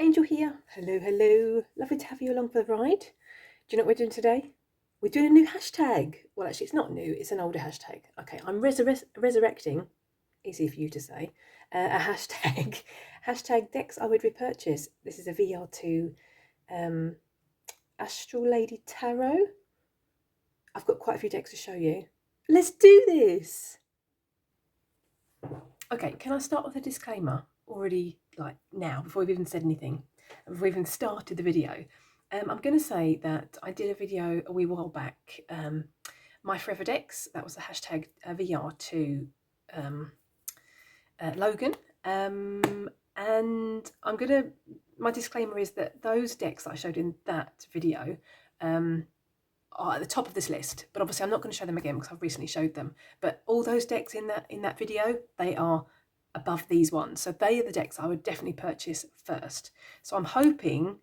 Angel here. Hello, hello. Lovely to have you along for the ride. Do you know what we're doing today? We're doing a new hashtag. Well, actually, it's not new. It's an older hashtag. Okay, I'm resurrecting, easy for you to say, a hashtag. Hashtag decks I would repurchase. This is a VR2 Astral Lady Tarot. I've got quite a few decks to show you. Let's do this. Okay, can I start with a disclaimer already, like now, before we've even said anything, before we've even started the video? I'm going to say that I did a video a wee while back, my forever decks. That was the hashtag VR2 Logan, and I'm going to. My disclaimer is that those decks that I showed in that video are at the top of this list, but obviously I'm not going to show them again because I've recently showed them. But all those decks in that video, they are above these ones. So they are the decks I would definitely purchase first. So I'm hoping,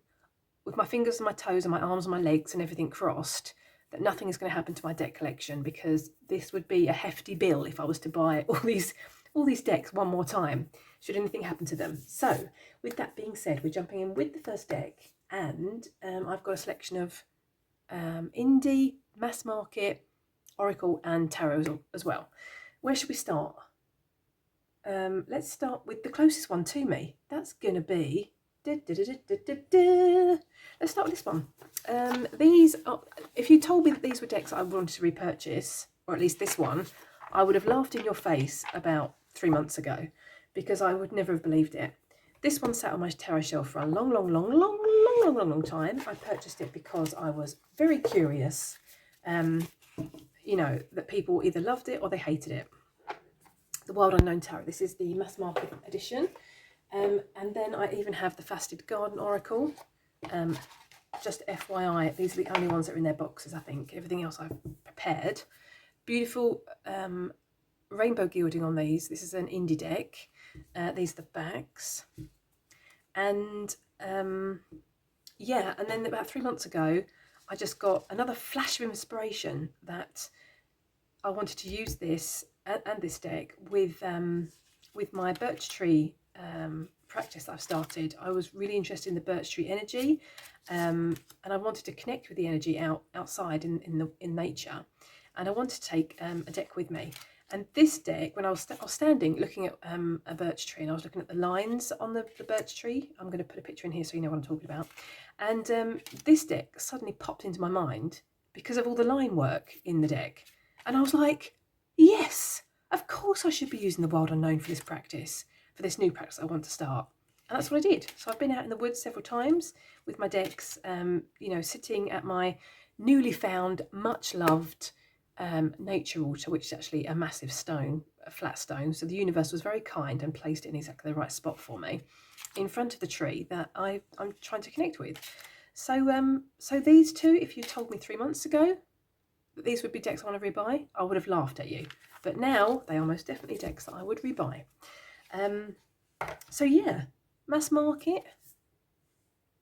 with my fingers and my toes and my arms and my legs and everything crossed, that nothing is going to happen to my deck collection, because this would be a hefty bill if I was to buy all these decks one more time, should anything happen to them. So with that being said, we're jumping in with the first deck, and I've got a selection of indie, mass market, oracle and tarot as well. Where should we start? Let's start with the closest one to me. That's going to be... Let's start with this one. These are, if you told me that these were decks I wanted to repurchase, or at least this one, I would have laughed in your face about 3 months ago, because I would never have believed it. This one sat on my tarot shelf for a long time. I purchased it because I was very curious, you know, that people either loved it or they hated it. The Wild Unknown Tarot. This is the mass market edition. And then I even have the Faceted Garden Oracle. Just FYI, these are the only ones that are in their boxes, I think. Everything else I've prepared. Beautiful rainbow gilding on these. This is an indie deck. These are the backs. And yeah, and then about 3 months ago, I just got another flash of inspiration that I wanted to use this and this deck with my birch tree practice that I've started. I was really interested in the birch tree energy, and I wanted to connect with the energy outside in nature, and I wanted to take a deck with me. And this deck, when I was standing looking at a birch tree, and I was looking at the lines on the birch tree. I'm going to put a picture in here so you know what I'm talking about. And this deck suddenly popped into my mind because of all the line work in the deck. And I was like, yes, of course I should be using the Wild Unknown for this practice, for this new practice I want to start. And that's what I did. So I've been out in the woods several times with my decks, you know, sitting at my newly found, much loved nature altar, which is actually a massive stone, a flat stone. So the universe was very kind and placed it in exactly the right spot for me, in front of the tree that I'm trying to connect with. So so these two, if you told me 3 months ago that these would be decks I want to rebuy, I would have laughed at you. But now they are most definitely decks that I would rebuy. So yeah, mass market,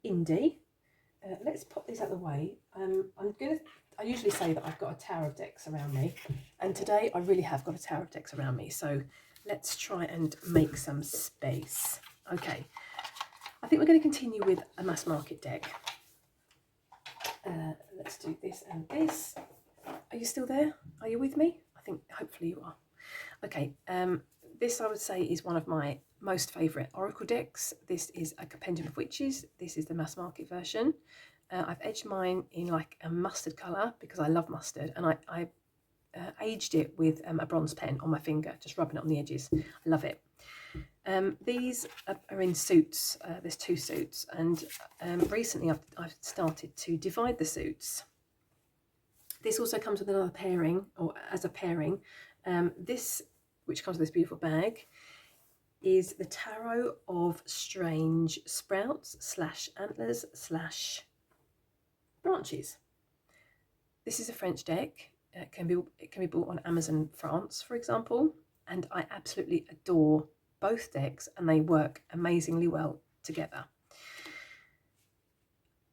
indie. Let's pop these out of the way. I usually say that I've got a tower of decks around me, and today I really have got a tower of decks around me. So let's try and make some space. Okay, I think we're going to continue with a mass market deck. Let's do this and this. Are you still there? Are you with me? I think hopefully you are. Okay, this I would say is one of my most favourite oracle decks. This is a Compendium of Witches. This is the mass market version. I've edged mine in like a mustard colour because I love mustard, and I aged it with a bronze pen on my finger, just rubbing it on the edges. I love it. These are in suits. There's 2 suits, and recently I've started to divide the suits. This also comes with another pairing, or as a pairing. This, which comes with this beautiful bag, is the Tarot of Strange Sprouts / Antlers / Branches. This is a French deck. It can be bought on Amazon France, for example, and I absolutely adore both decks, and they work amazingly well together.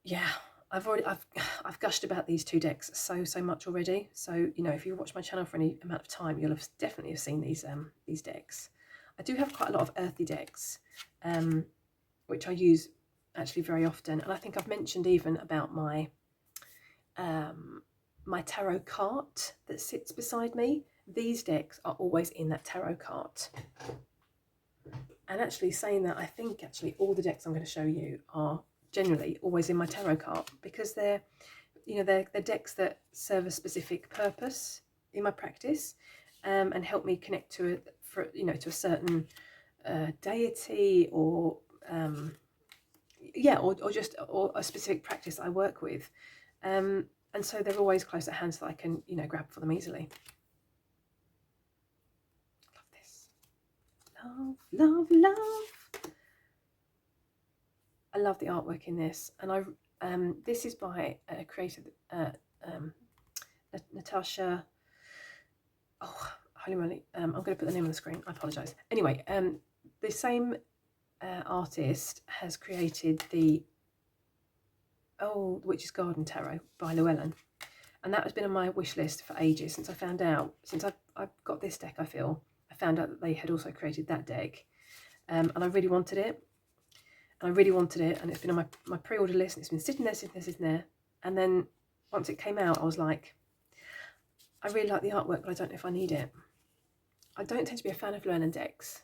Yeah, I've gushed about these 2 decks so much already. So you know, if you watch my channel for any amount of time, you'll have definitely seen these decks. I do have quite a lot of earthy decks, which I use actually very often. And I think I've mentioned even about my my tarot cart that sits beside me. These decks are always in that tarot cart. And actually saying that, I think actually all the decks I'm going to show you are generally always in my tarot cart, because they're, you know, they're decks that serve a specific purpose in my practice, and help me connect to to a certain deity, or just a specific practice I work with, and so they're always close at hand, so I can grab for them easily. Love this. Love, love, love. I love the artwork in this, and this is by a creator, Natasha. Oh, holy moly! I'm going to put the name on the screen. I apologise. Anyway, the same artist has created the Witch's Garden Tarot by Llewellyn, and that has been on my wish list for ages, since I've got this deck. I found out that they had also created that deck, and I really wanted it. And it's been on my pre-order list, and it's been sitting there. And then once it came out, I was like, I really like the artwork, but I don't know if I need it. I don't tend to be a fan of Llewellyn decks,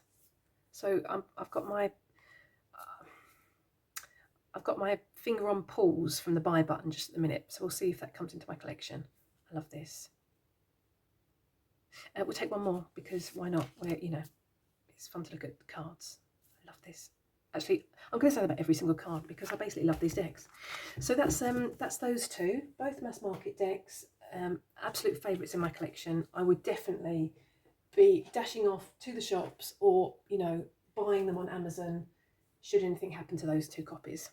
so I've got my finger on pause from the buy button just at the minute. So we'll see if that comes into my collection. I love this. We'll take one more, because why not? It's fun to look at the cards. I love this. Actually, I'm going to say that about every single card, because I basically love these decks. So that's those two, both mass market decks, absolute favourites in my collection. I would definitely be dashing off to the shops, or buying them on Amazon should anything happen to those two copies.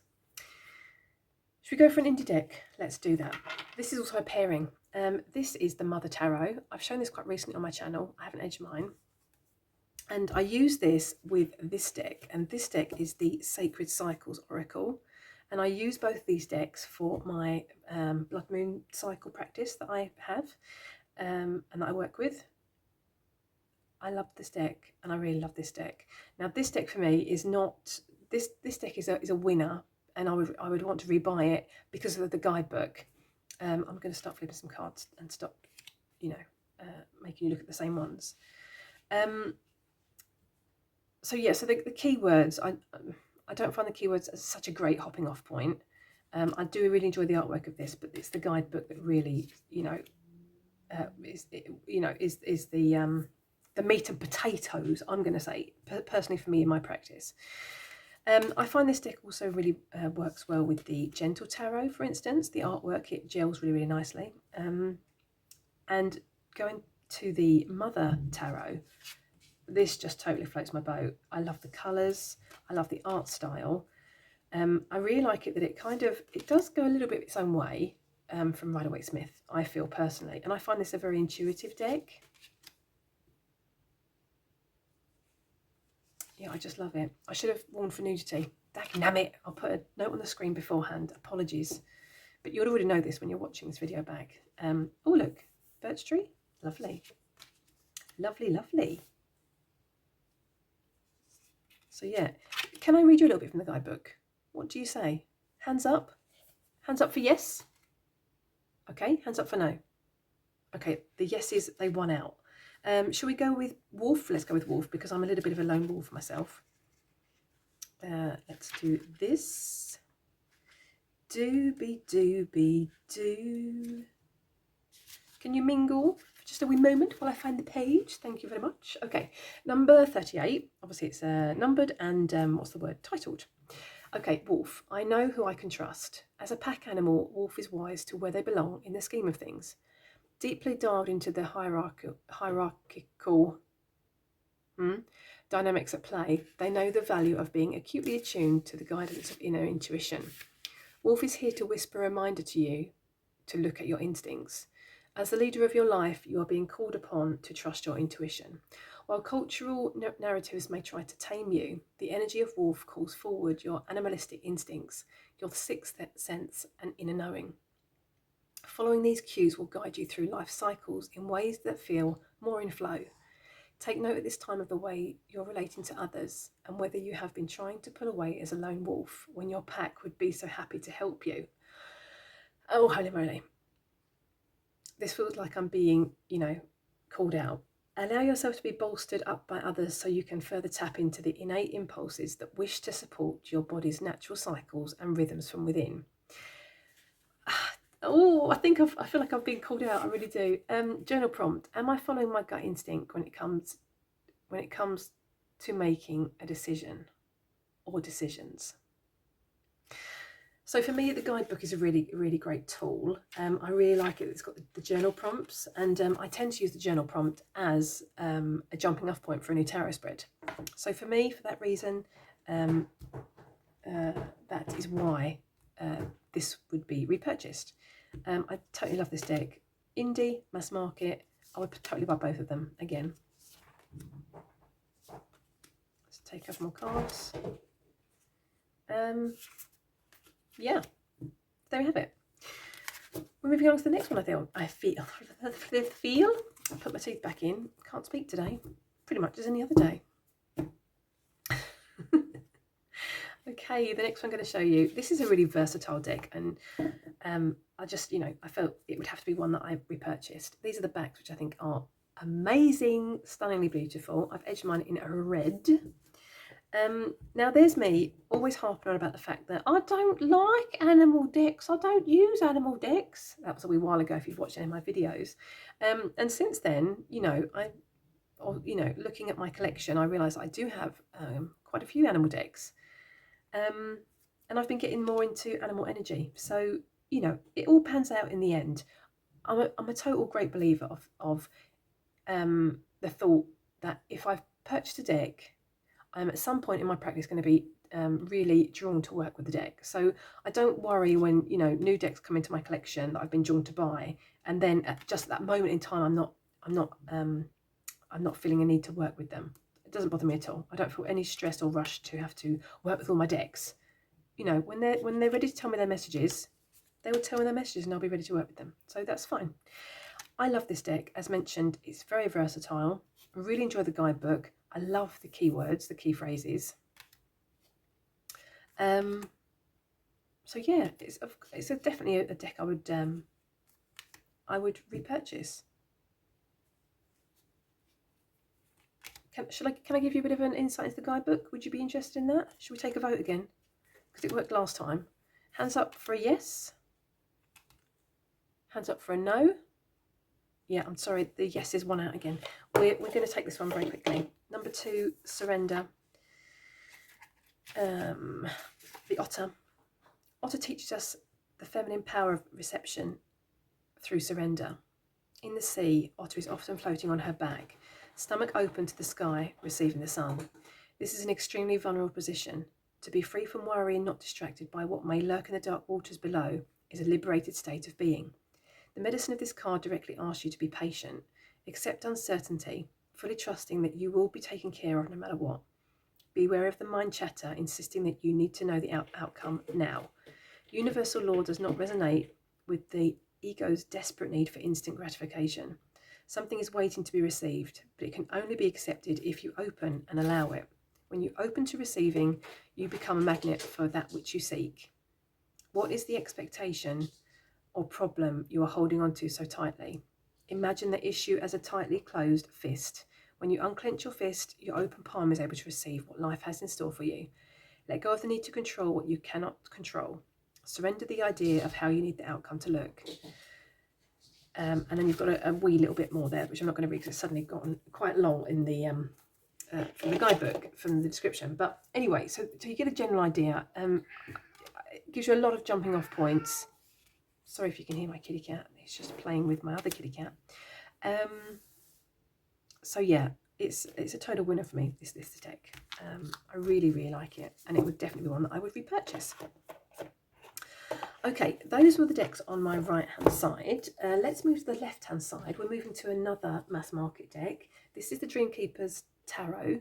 Should we go for an indie deck? Let's do that. This is also a pairing. This is the Mother Tarot. I've shown this quite recently on my channel. I haven't edged mine. And I use this with this deck, and this deck is the Sacred Cycles Oracle. And I use both these decks for my Blood Moon cycle practice that I have, and that I work with. I love this deck, and I really love this deck. Now, this deck for me is not, this deck is a winner, and I would want to rebuy it because of the guidebook. I'm going to start flipping some cards and stop, making you look at the same ones. So the keywords, I don't find the keywords as such a great hopping off point. I do really enjoy the artwork of this, but it's the guidebook that really, is the meat and potatoes, I'm going to say, personally for me in my practice. I find this deck also really works well with the Gentle Tarot, for instance. The artwork, it gels really, really nicely. And going to the Mother Tarot, this just totally floats my boat. I love the colours. I love the art style. I really like it that it does go a little bit its own way from Rider-Waite-Smith, I feel personally. And I find this a very intuitive deck. Yeah, I just love it. I should have warned for nudity. Dagnammit. I'll put a note on the screen beforehand. Apologies. But you'll already know this when you're watching this video back. Oh, look. Birch tree. Lovely. Lovely, lovely. So, yeah. Can I read you a little bit from the guidebook? What do you say? Hands up? Hands up for yes? Okay. Hands up for no? Okay. The yeses, they won out. Shall we go with wolf? Let's go with wolf, because I'm a little bit of a lone wolf myself. Let's do this. Dooby dooby doo. Can you mingle for just a wee moment while I find the page? Thank you very much. Okay, number 38. Obviously it's numbered and what's the word? Titled. Okay, wolf. I know who I can trust. As a pack animal, wolf is wise to where they belong in the scheme of things. Deeply dialed into the hierarchical dynamics at play, they know the value of being acutely attuned to the guidance of inner intuition. Wolf is here to whisper a reminder to you to look at your instincts. As the leader of your life, you are being called upon to trust your intuition. While cultural narratives may try to tame you, the energy of wolf calls forward your animalistic instincts, your sixth sense and inner knowing. Following these cues will guide you through life cycles in ways that feel more in flow. Take note at this time of the way you're relating to others and whether you have been trying to pull away as a lone wolf when your pack would be so happy to help you. Oh, holy moly. This feels like I'm being, called out. Allow yourself to be bolstered up by others so you can further tap into the innate impulses that wish to support your body's natural cycles and rhythms from within. Oh, I feel like I've been called out. I really do. Journal prompt: am I following my gut instinct when it comes to making a decision or decisions? So for me, the guidebook is a really, really great tool. I really like it. It's got the journal prompts, and I tend to use the journal prompt as a jumping off point for a new tarot spread. So for me, for that reason, that is why this would be repurchased. I totally love this deck. Indie, mass market, I would totally buy both of them again. Let's take a couple more cards. Yeah, there we have it. We're moving on to the next one. I feel. I put my teeth back in. Can't speak today. Pretty much as any other day. Okay, the next one I'm going to show you. This is a really versatile deck, and I just, I felt it would have to be one that I repurchased. These are the backs, which I think are amazing, stunningly beautiful. I've edged mine in a red. Now there's me always harping on about the fact that I don't like animal decks. I don't use animal decks. That was a wee while ago if you've watched any of my videos. And since then, looking at my collection, I realised I do have quite a few animal decks. And I've been getting more into animal energy. So, it all pans out in the end. I'm a total great believer of the thought that if I've purchased a deck, I'm at some point in my practice going to be really drawn to work with the deck. So I don't worry when, new decks come into my collection that I've been drawn to buy, and then at just that moment in time, I'm not feeling a need to work with them. It doesn't bother me at all. I don't feel any stress or rush to have to work with all my decks. When they're ready to tell me their messages, they will tell me their messages and I'll be ready to work with them. So that's fine. I love this deck. As mentioned, it's very versatile. I really enjoy the guidebook. I love the keywords, the key phrases. So yeah, it's definitely a deck I would repurchase. Can I give you a bit of an insight into the guidebook? Would you be interested in that? Should we take a vote again? Because it worked last time. Hands up for a yes. Hands up for a no. Yeah, I'm sorry, the yes is one out again. We're going to take this one very quickly. Number 2, surrender. The otter. Otter teaches us the feminine power of reception through surrender. In the sea, otter is often floating on her back, stomach open to the sky, receiving the sun. This is an extremely vulnerable position. To be free from worry and not distracted by what may lurk in the dark waters below is a liberated state of being. The medicine of this card directly asks you to be patient, accept uncertainty, fully trusting that you will be taken care of no matter what. Beware of the mind chatter, insisting that you need to know the outcome now. Universal law does not resonate with the ego's desperate need for instant gratification. Something is waiting to be received, but it can only be accepted if you open and allow it. When you open to receiving, you become a magnet for that which you seek. What is the expectation or problem you are holding on to so tightly? Imagine the issue as a tightly closed fist. When you unclench your fist, your open palm is able to receive what life has in store for you. Let go of the need to control what you cannot control. Surrender the idea of how you need the outcome to look. And then you've got a wee little bit more there, which I'm not going to read because it's suddenly gotten quite long in the from the guidebook, from the description. But anyway, so you get a general idea. It gives you a lot of jumping off points. Sorry if you can hear my kitty cat. He's just playing with my other kitty cat. So yeah, it's a total winner for me, this deck. I really, really like it, and it would definitely be one that I would repurchase. Okay, those were the decks on my right-hand side. Let's move to the left-hand side. We're moving to another mass market deck. This is the Dreamkeeper's Tarot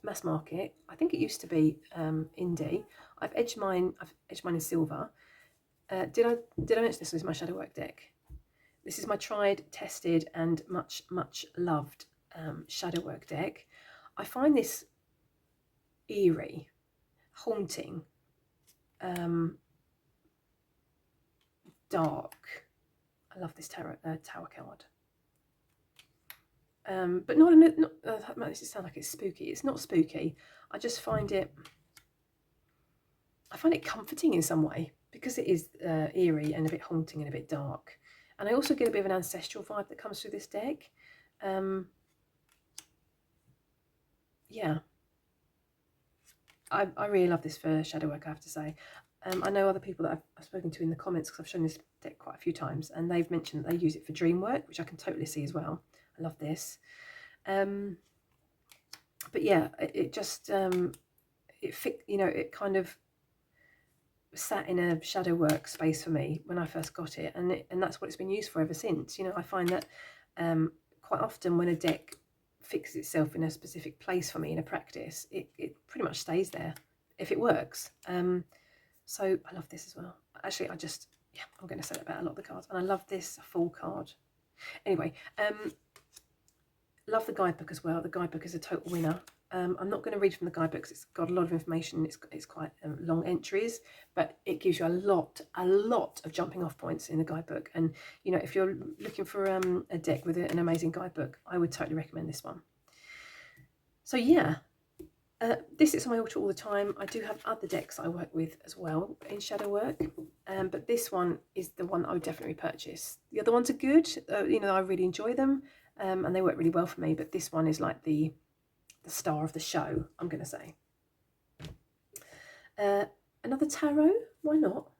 mass market. I think it used to be indie. I've edged mine in silver. Did I mention this was my shadow work deck? This is my tried, tested, and much loved shadow work deck. I find this eerie, haunting, dark. I love this tower card. But not that makes it sound like it's spooky. It's not spooky. I just find it comforting in some way, because it is eerie and a bit haunting and a bit dark. And I also get a bit of an ancestral vibe that comes through this deck. Yeah, I really love this for shadow work, I have to say. I know other people that I've spoken to in the comments, because I've shown this deck quite a few times, and they've mentioned that they use it for dream work, which I can totally see as well. I love this. But yeah, it just it kind of sat in a shadow work space for me when I first got it, and that's what it's been used for ever since. You know, I find that quite often when a deck fixes itself in a specific place for me in a practice, it pretty much stays there if it works. So I love this as well. Actually, I'm going to say that about a lot of the cards, and I love this full card. Anyway, love the guidebook as well. The guidebook is a total winner. I'm not going to read from the guidebook because it's got a lot of information. It's quite long entries, but it gives you a lot of jumping off points in the guidebook. And you know, if you're looking for a deck with an amazing guidebook, I would totally recommend this one. So yeah, this is on my altar all the time. I do have other decks I work with as well in shadow work, but this one is the one I would definitely purchase. The other ones are good. You know, I really enjoy them, and they work really well for me. But this one is like the star of the show, I'm going to say. Another tarot? Why not?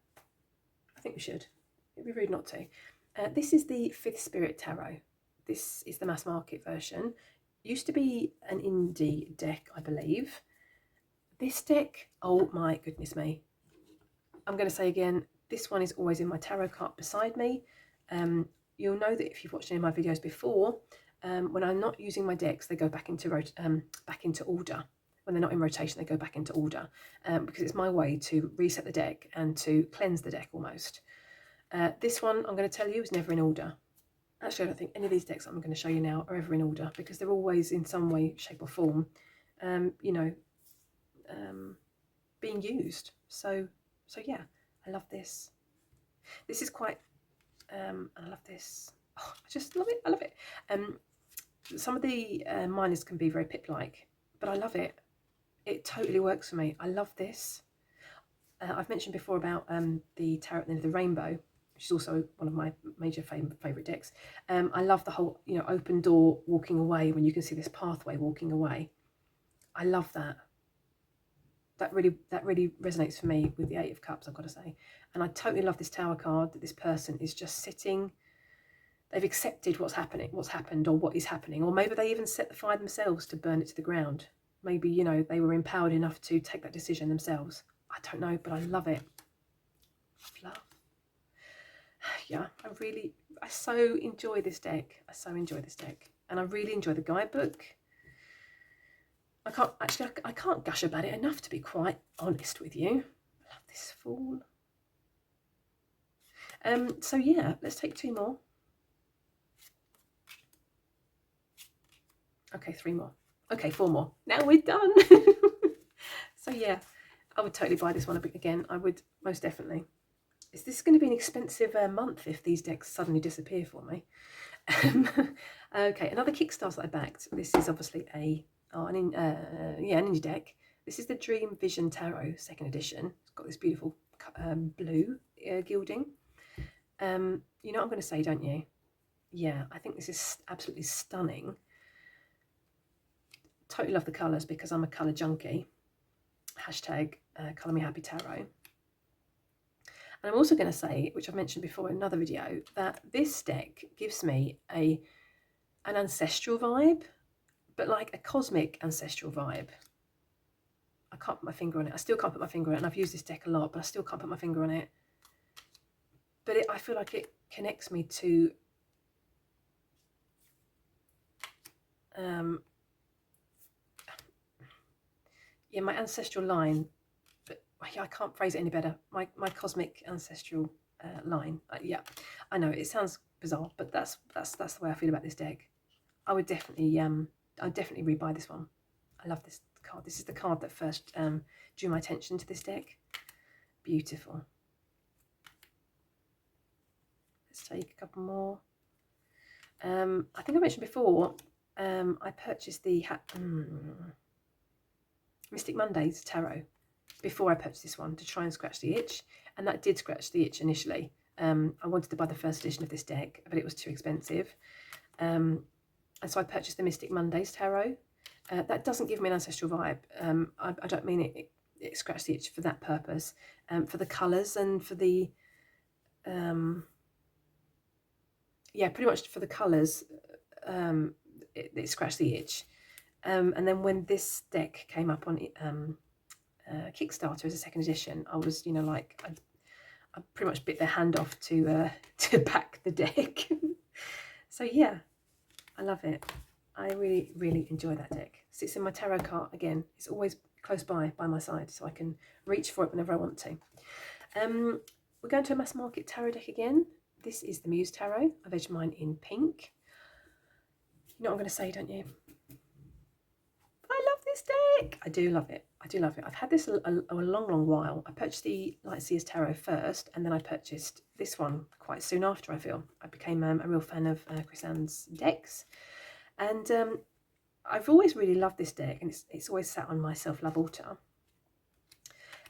I think we should. It'd be rude not to. This is the Fifth Spirit Tarot. This is the mass market version. Used to be an indie deck, I believe. This deck, oh my goodness me. I'm going to say again, this one is always in my tarot cart beside me. You'll know that if you've watched any of my videos before, when I'm not using my decks, they go back into order. When they're not in rotation, they go back into order, because it's my way to reset the deck and to cleanse the deck almost. This one, I'm going to tell you, is never in order. Actually, I don't think any of these decks I'm going to show you now are ever in order, because they're always in some way, shape or form, being used. So yeah, I love this. This is quite, I love this. Oh, I just love it. I love it. Some of the minors can be very pip-like, but I love it. It totally works for me. I love this. I've mentioned before about the Tarot at the End of the Rainbow, which is also one of my major favourite decks. I love the whole, you know, open door walking away when you can see this pathway walking away. I love that. That really resonates for me with the Eight of Cups, I've got to say. And I totally love this Tower card, that this person is just sitting. They've accepted what's happened, or what is happening, or maybe they even set the fire themselves to burn it to the ground. Maybe, you know, they were empowered enough to take that decision themselves. I don't know, but I love it. Love. Yeah, I so enjoy this deck. And I really enjoy the guidebook. I can't gush about it enough, to be quite honest with you. I love this Fool. So yeah, let's take two more. Okay, three more. Okay, four more. Now we're done. So yeah, I would totally buy this one again. I would, most definitely. Is this going to be an expensive month if these decks suddenly disappear for me? Okay, another Kickstarter that I backed. This is obviously an indie deck. This is the Dream Vision Tarot 2nd edition. It's got this beautiful blue gilding. You know what I'm going to say, don't you? Yeah, I think this is absolutely stunning. Totally love the colours because I'm a colour junkie. Hashtag Colour Me Happy Tarot. And I'm also going to say, which I've mentioned before in another video, that this deck gives me an ancestral vibe, but like a cosmic ancestral vibe. I can't put my finger on it. I still can't put my finger on it. And I've used this deck a lot, but I still can't put my finger on it. But I feel like it connects me to yeah, my ancestral line. But I can't phrase it any better. My cosmic ancestral line. Yeah, I know it sounds bizarre, but that's the way I feel about this deck. I would definitely I'd definitely rebuy this one. I love this card. This is the card that first drew my attention to this deck. Beautiful. Let's take a couple more. I think I mentioned before, I purchased the Mystic Mondays Tarot before I purchased this one to try and scratch the itch, and that did scratch the itch initially. I wanted to buy the first edition of this deck, but it was too expensive. And so I purchased the Mystic Mondays Tarot. That doesn't give me an ancestral vibe. I don't mean it scratched the itch for that purpose. For the colours and for the... yeah, pretty much for the colours, it scratched the itch. And then when this deck came up on Kickstarter as a second edition, I was, you know, like, I pretty much bit their hand off to back the deck. So yeah, I love it. I really, really enjoy that deck. Sits in my tarot cart again. It's always close by my side, so I can reach for it whenever I want to. We're going to a mass market tarot deck again. This is the Muse Tarot. I've edged mine in pink. You know what I'm going to say, don't you? I love this deck. I do love it. I do love it. I've had this a long, long while. I purchased the Lightseers Tarot first, and then I purchased this one quite soon after, I feel. I became a real fan of Chris Ann's decks. And I've always really loved this deck, and it's always sat on my self-love altar.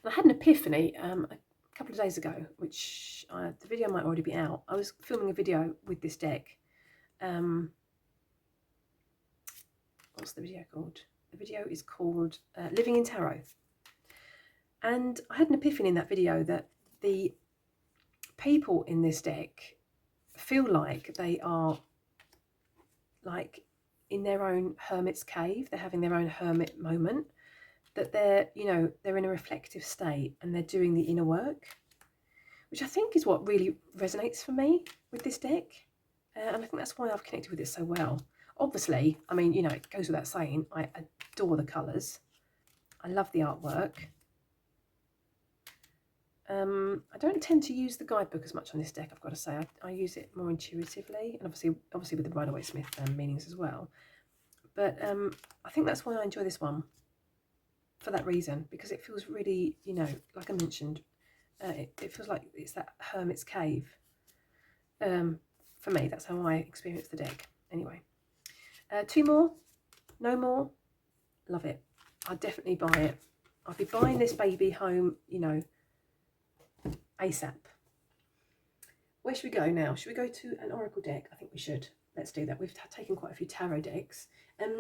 And I had an epiphany a couple of days ago, which the video might already be out. I was filming a video with this deck. What's the video called? The video is called Living in Tarot. And I had an epiphany in that video that the people in this deck feel like they are like in their own hermit's cave. They're having their own hermit moment. That they're, you know, they're in a reflective state and they're doing the inner work, which I think is what really resonates for me with this deck. And I think that's why I've connected with it so well. Obviously, I mean, you know, it goes without saying, I adore the colours. I love the artwork. I don't tend to use the guidebook as much on this deck, I've got to say. I use it more intuitively, and obviously with the Rider-Waite-Smith meanings as well. But I think that's why I enjoy this one, for that reason, because it feels really, you know, like I mentioned, it feels like it's that hermit's cave. For me, that's how I experience the deck. Anyway, 2 more, no more, love it. I'll definitely buy it. I'll be buying this baby home, you know, ASAP. Where should we go now? Should we go to an oracle deck? I think we should. Let's do that. We've taken quite a few tarot decks.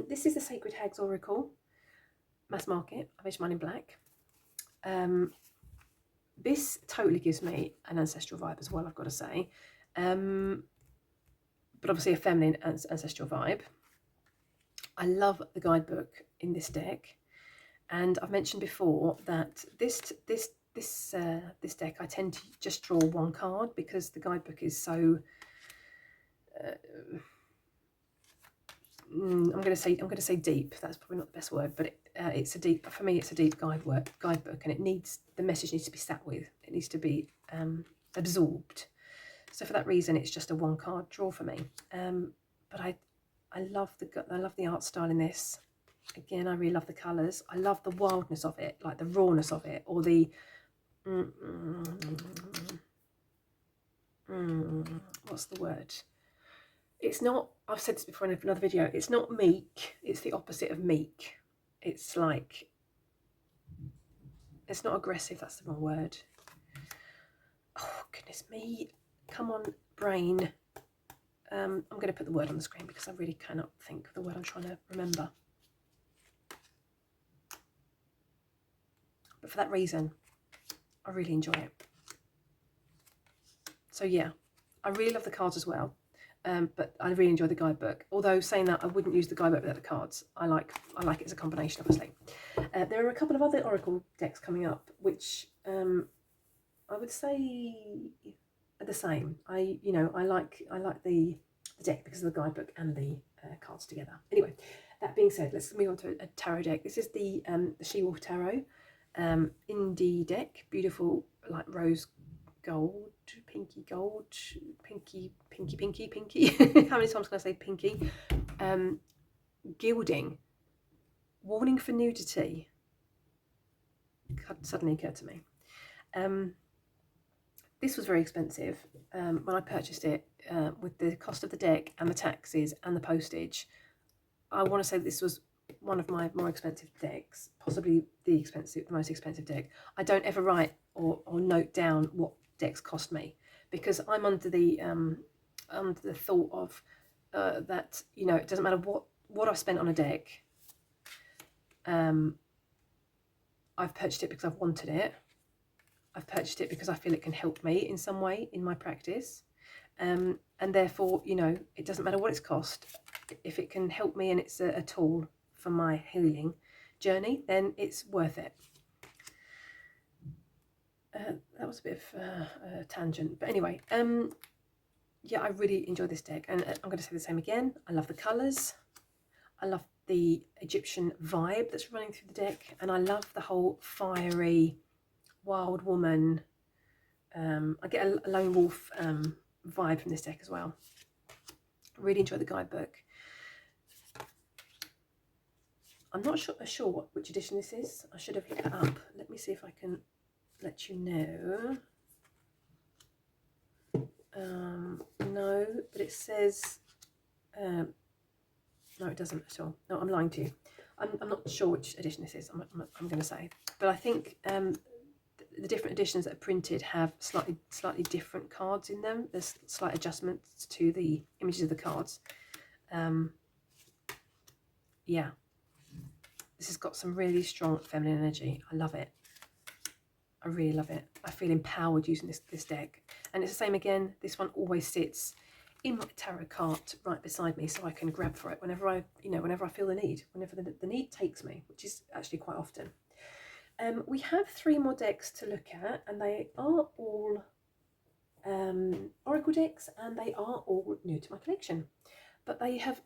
This is the Sacred Hex Oracle, mass market. I've edged mine in black. This totally gives me an ancestral vibe as well, I've got to say. But obviously a feminine ancestral vibe. I love the guidebook in this deck, and I've mentioned before that this deck I tend to just draw one card because the guidebook is so I'm going to say deep. That's probably not the best word, but it's a deep, for me it's a deep guidebook, and the message needs to be sat with. It needs to be absorbed. So for that reason, it's just a one card draw for me. But I love the art style in this. Again, I really love the colours. I love the wildness of it, like the rawness of it, or the what's the word? It's not, I've said this before in another video, it's not meek, it's the opposite of meek. It's like, it's not aggressive, that's the wrong word. Oh, goodness me. Come on, brain. I'm going to put the word on the screen because I really cannot think of the word I'm trying to remember. But for that reason, I really enjoy it. So yeah, I really love the cards as well. But I really enjoy the guidebook. Although saying that, I wouldn't use the guidebook without the cards. I like it as a combination, obviously. There are a couple of other oracle decks coming up, which I would say are the same. I like the deck because of the guidebook and the cards together. Anyway, that being said, let's move on to a tarot deck. This is the She-Wolf Tarot indie deck. Beautiful, like rose gold, pinky gold, pinky. How many times can I say pinky? Gilding, warning for nudity, suddenly occurred to me. This was very expensive when I purchased it, with the cost of the deck and the taxes and the postage. I want to say this was one of my more expensive decks, possibly the most expensive deck. I don't ever write or note down what decks cost me, because I'm under the thought of that, you know, it doesn't matter what I've spent on a deck. I've purchased it because I've wanted it. I've purchased it because I feel it can help me in some way in my practice. And therefore, you know, it doesn't matter what it's cost. If it can help me and it's a tool for my healing journey, then it's worth it. That was a bit of a tangent. But anyway, yeah, I really enjoy this deck. And I'm going to say the same again. I love the colours. I love the Egyptian vibe that's running through the deck. And I love the whole fiery, wild woman. I get a lone wolf vibe from this deck as well. Really enjoy the guidebook. I'm not sure which edition this is. I should have looked it up. Let me see if I can let you know. No, but it says no, it doesn't at all. No, I'm lying to you. I'm not sure which edition this is. I'm going to say, but I think the different editions that are printed have slightly different cards in them. There's slight adjustments to the images of the cards. Yeah, this has got some really strong feminine energy. I love it. I really love it. I feel empowered using this deck. And it's the same again. This one always sits in my tarot cart right beside me, so I can grab for it whenever I feel the need, whenever the need takes me, which is actually quite often. We have 3 more decks to look at, and they are all Oracle decks, and they are all new to my collection. But they have,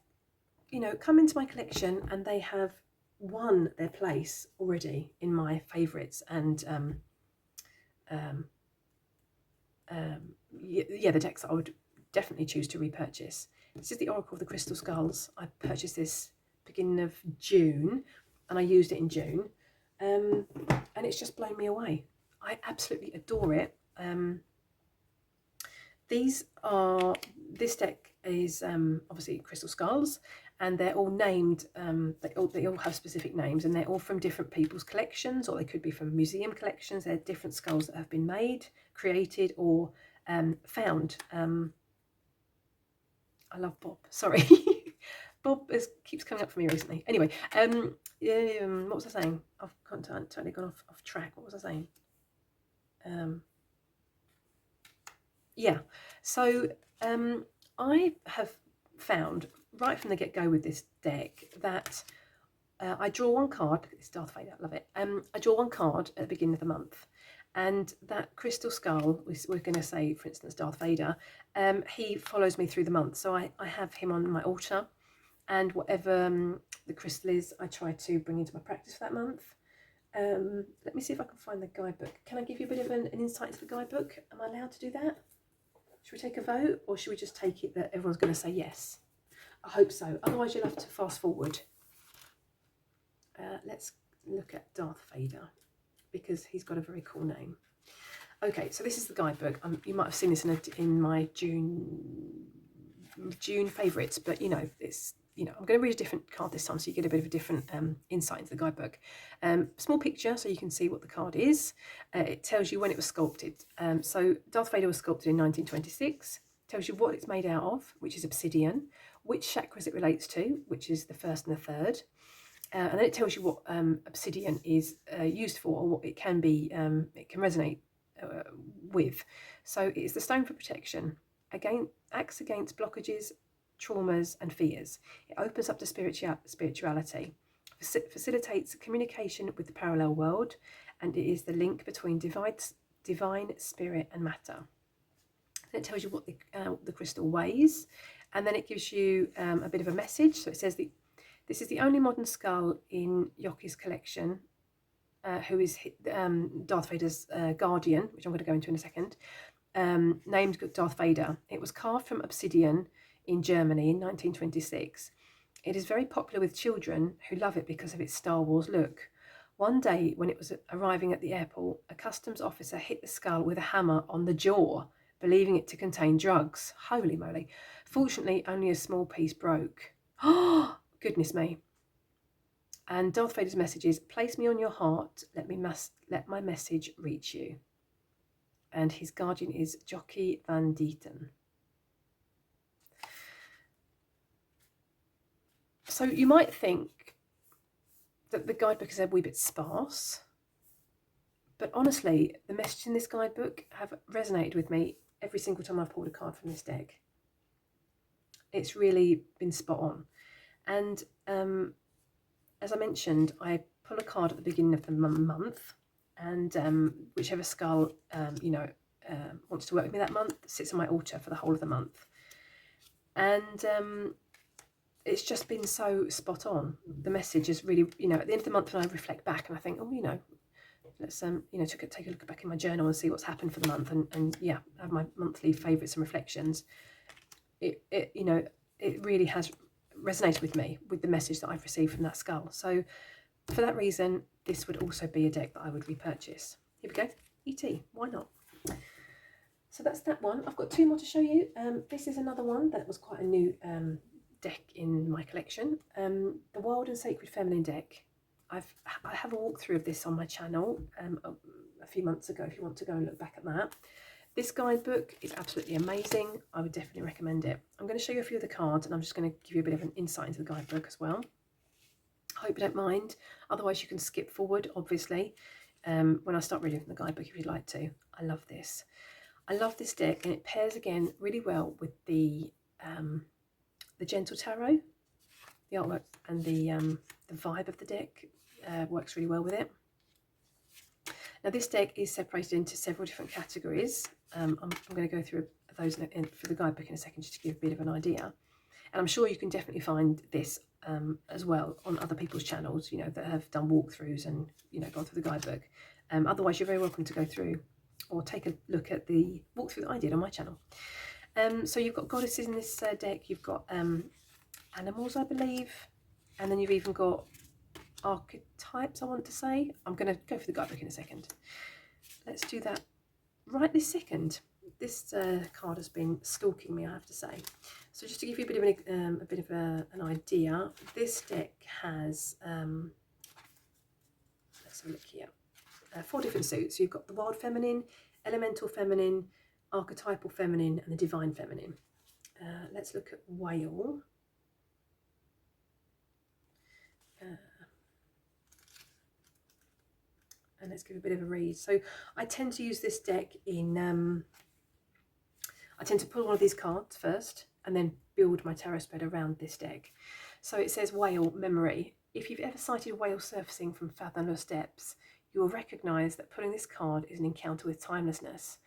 you know, come into my collection, and they have won their place already in my favourites, and yeah, the decks that I would definitely choose to repurchase. This is the Oracle of the Crystal Skulls. I purchased this beginning of June, and I used it in June, and it's just blown me away. I absolutely adore it. This deck is obviously Crystal Skulls, and they're all named, they all have specific names, and they're all from different people's collections, or they could be from museum collections. They're different skulls that have been made, created, or found. I love Bob, sorry. Bob keeps coming up for me recently. Anyway, what was I saying? I've totally gone off track. What was I saying? Yeah, so I have found right from the get-go with this deck that I draw one card. Look at this Darth Vader, love it. I draw one card at the beginning of the month, and that crystal skull, we're going to say, for instance, Darth Vader, he follows me through the month. So I have him on my altar, and whatever the crystal is, I try to bring into my practice for that month. Let me see if I can find the guidebook. Can I give you a bit of an insight into the guidebook? Am I allowed to do that? Should we take a vote, or should we just take it that everyone's going to say yes? I hope so. Otherwise, you'll have to fast forward. Let's look at Darth Vader, because he's got a very cool name. Okay, so this is the guidebook. You might have seen this in my June favourites, but you know, I'm going to read a different card this time, so you get a bit of a different insight into the guidebook. Small picture, so you can see what the card is. It tells you when it was sculpted. So Darth Vader was sculpted in 1926. Tells you what it's made out of, which is obsidian, which chakras it relates to, which is the first and the third. And then it tells you what obsidian is used for, or what it can be, it can resonate with. So it's the stone for protection, acts against blockages, traumas and fears. It opens up to spirituality, facilitates communication with the parallel world, and it is the link between divine spirit and matter. Then it tells you what the crystal weighs, and then it gives you a bit of a message. So it says that this is the only modern skull in Yoki's collection, who is Darth Vader's guardian, which I'm going to go into in a second, named Darth Vader. It was carved from obsidian in Germany in 1926. It is very popular with children who love it because of its Star Wars look. One day, when it was arriving at the airport, a customs officer hit the skull with a hammer on the jaw, believing it to contain drugs. Holy moly. Fortunately, only a small piece broke. Oh, goodness me. And Darth Vader's message is, place me on your heart, let my message reach you. And his guardian is Jockey Van Dieten. So you might think that the guidebook is a wee bit sparse, but honestly, the messages in this guidebook have resonated with me every single time I've pulled a card from this deck. It's really been spot on. And as I mentioned, I pull a card at the beginning of the month, and whichever skull wants to work with me that month sits on my altar for the whole of the month. And it's just been so spot on. The message is really, at the end of the month when I reflect back and I think, let's take a look back in my journal and see what's happened for the month, and have my monthly favourites and reflections. It really has resonated with me, with the message that I've received from that skull. So for that reason, this would also be a deck that I would repurchase. Here we go, ET, why not? So that's that one. I've got 2 more to show you. This is another one that was quite a new deck in my collection. The Wild and Sacred Feminine deck. I have a walkthrough of this on my channel a few months ago, if you want to go and look back at that. This guidebook is absolutely amazing. I would definitely recommend it. I'm going to show you a few of the cards, and I'm just going to give you a bit of an insight into the guidebook as well. I hope you don't mind. Otherwise, you can skip forward, obviously, when I start reading from the guidebook if you'd like to. I love this. I love this deck, and it pairs again really well with the Gentle Tarot. The artwork and the vibe of the deck works really well with it. Now, this deck is separated into several different categories. I'm going to go through those for the guidebook in a second, just to give a bit of an idea. And I'm sure you can definitely find this as well on other people's channels, that have done walkthroughs and, gone through the guidebook. Otherwise, you're very welcome to go through or take a look at the walkthrough that I did on my channel. So you've got goddesses in this deck. You've got animals, I believe. And then you've even got archetypes, I want to say. I'm going to go for the guidebook in a second. Let's do that right this second. This card has been stalking me, I have to say. So just to give you a bit of an idea, this deck has let's have a look here. 4 different suits. So you've got the Wild Feminine, Elemental Feminine, Archetypal Feminine, and the Divine Feminine. Let's look at Whale. And let's give a bit of a read. So I tend to use this deck in, I tend to pull one of these cards first and then build my tarot spread around this deck. So it says Whale Memory. If you've ever sighted whales surfacing from fathomless depths, you will recognise that pulling this card is an encounter with timelessness.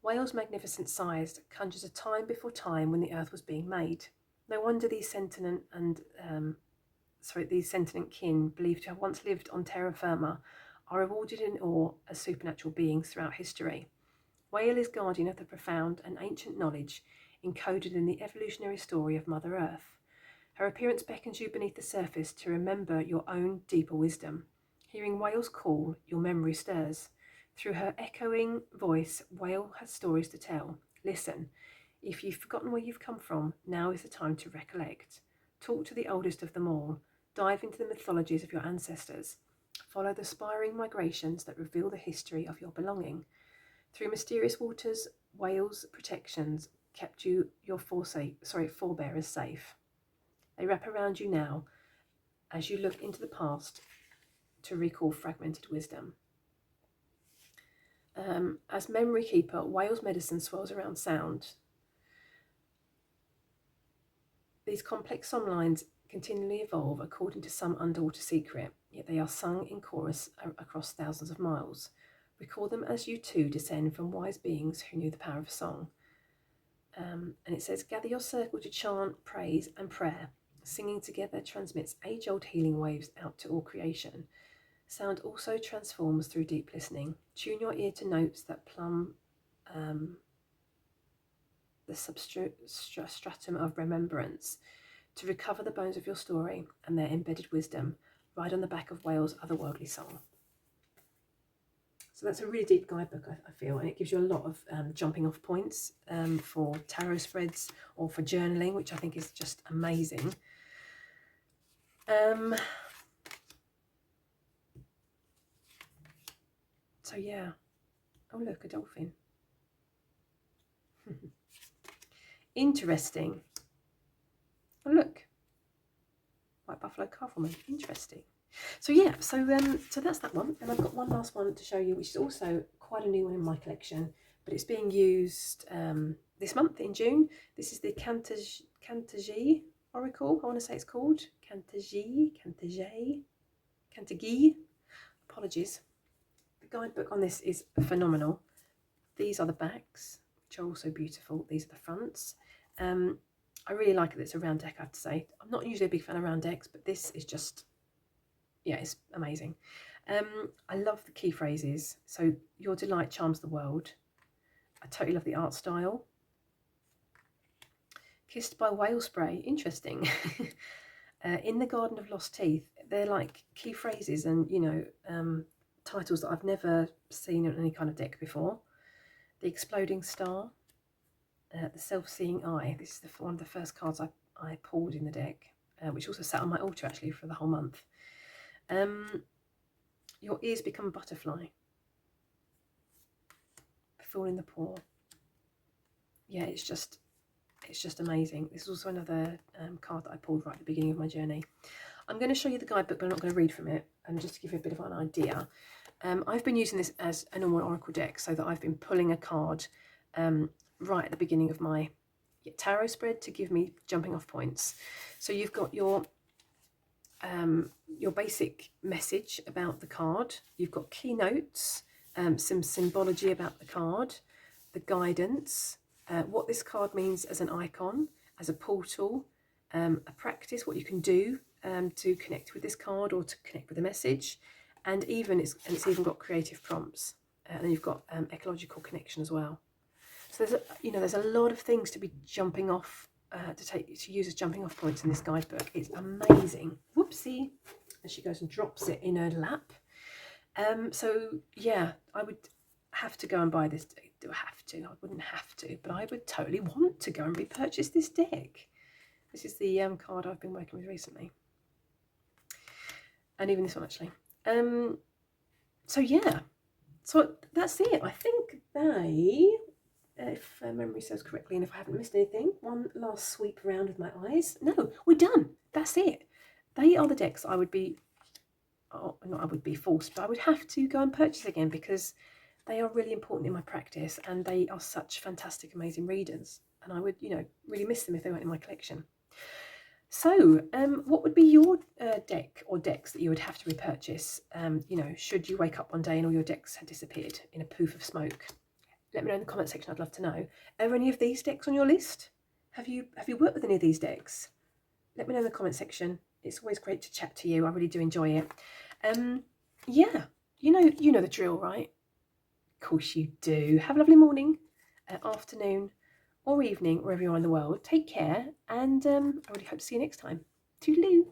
Whale's magnificent size conjures a time before time when the earth was being made. No wonder these sentient kin, believed to have once lived on terra firma, are rewarded in awe as supernatural beings throughout history. Whale is guardian of the profound and ancient knowledge encoded in the evolutionary story of Mother Earth. Her appearance beckons you beneath the surface to remember your own deeper wisdom. Hearing Whale's call, your memory stirs. Through her echoing voice, Whale has stories to tell. Listen, if you've forgotten where you've come from, now is the time to recollect. Talk to the oldest of them all. Dive into the mythologies of your ancestors. Follow the spiraling migrations that reveal the history of your belonging. Through mysterious waters, Whale's protections kept your forebears safe. They wrap around you now as you look into the past to recall fragmented wisdom. As memory keeper, Whale's medicine swirls around sound. These complex song lines continually evolve according to some underwater secret, yet they are sung in chorus across thousands of miles. Recall them as you too descend from wise beings who knew the power of song. And it says, gather your circle to chant, praise and prayer. Singing together transmits age-old healing waves out to all creation. Sound also transforms through deep listening. Tune your ear to notes that plumb the substratum of remembrance. to recover the bones of your story and their embedded wisdom. Ride on the back of Whale's otherworldly soul. So that's a really deep guidebook, I feel, and it gives you a lot of jumping off points for tarot spreads or for journaling, which I think is just amazing. So yeah. Oh look, a dolphin. Interesting. Oh look, white buffalo calf woman. Interesting. So yeah, so that's that one, and I've got one last one to show you, which is also quite a new one in my collection, but it's being used this month in June. This is the Canter G Oracle. I want to say it's called Canter G. Apologies. The guidebook on this is phenomenal. These are the backs, which are also beautiful. These are the fronts. I really like it. It's a round deck, I have to say. I'm not usually a big fan of round decks, but this is just, yeah, it's amazing. I love the key phrases. So, your delight charms the world. I totally love the art style. Kissed by whale spray. Interesting. In the Garden of Lost Teeth. They're like key phrases and, you know, titles that I've never seen in any kind of deck before. The Exploding Star. The Self-Seeing Eye. This is one of the first cards I pulled in the deck, which also sat on my altar actually for the whole month. Your ears become a butterfly. Fall in the paw. Yeah, it's just amazing. This is also another card that I pulled right at the beginning of my journey. I'm going to show you the guidebook, but I'm not going to read from it, and just to give you a bit of an idea. I've been using this as a normal oracle deck, so that I've been pulling a card right at the beginning of my tarot spread to give me jumping off points. So you've got your basic message about the card. You've got keynotes, some symbology about the card, the guidance, what this card means as an icon, as a portal, a practice, what you can do to connect with this card or to connect with the message, and it's even got creative prompts, and then you've got ecological connection as well. So there's a lot of things to be jumping off to use as jumping off points in this guidebook. It's amazing. Whoopsie! And she goes and drops it in her lap. So yeah, I would have to go and buy this. Do I have to? I wouldn't have to, but I would totally want to go and repurchase this deck. This is the card I've been working with recently, and even this one actually. So yeah, so that's it. I think if memory serves correctly, and if I haven't missed anything, one last sweep around with my eyes. No, we're done. That's it. They are the decks I would be, not I would be forced, but I would have to go and purchase again, because they are really important in my practice, and they are such fantastic, amazing readers, and I would, really miss them if they weren't in my collection. So, what would be your deck or decks that you would have to repurchase? Should you wake up one day and all your decks had disappeared in a poof of smoke? Let me know in the comment section. I'd love to know. Are any of these decks on your list? Have you worked with any of these decks? Let me know in the comment section. It's always great to chat to you. I really do enjoy it. Yeah, you know the drill, right? Of course you do. Have a lovely morning, afternoon, or evening, wherever you are in the world. Take care, and I really hope to see you next time. Toodaloo.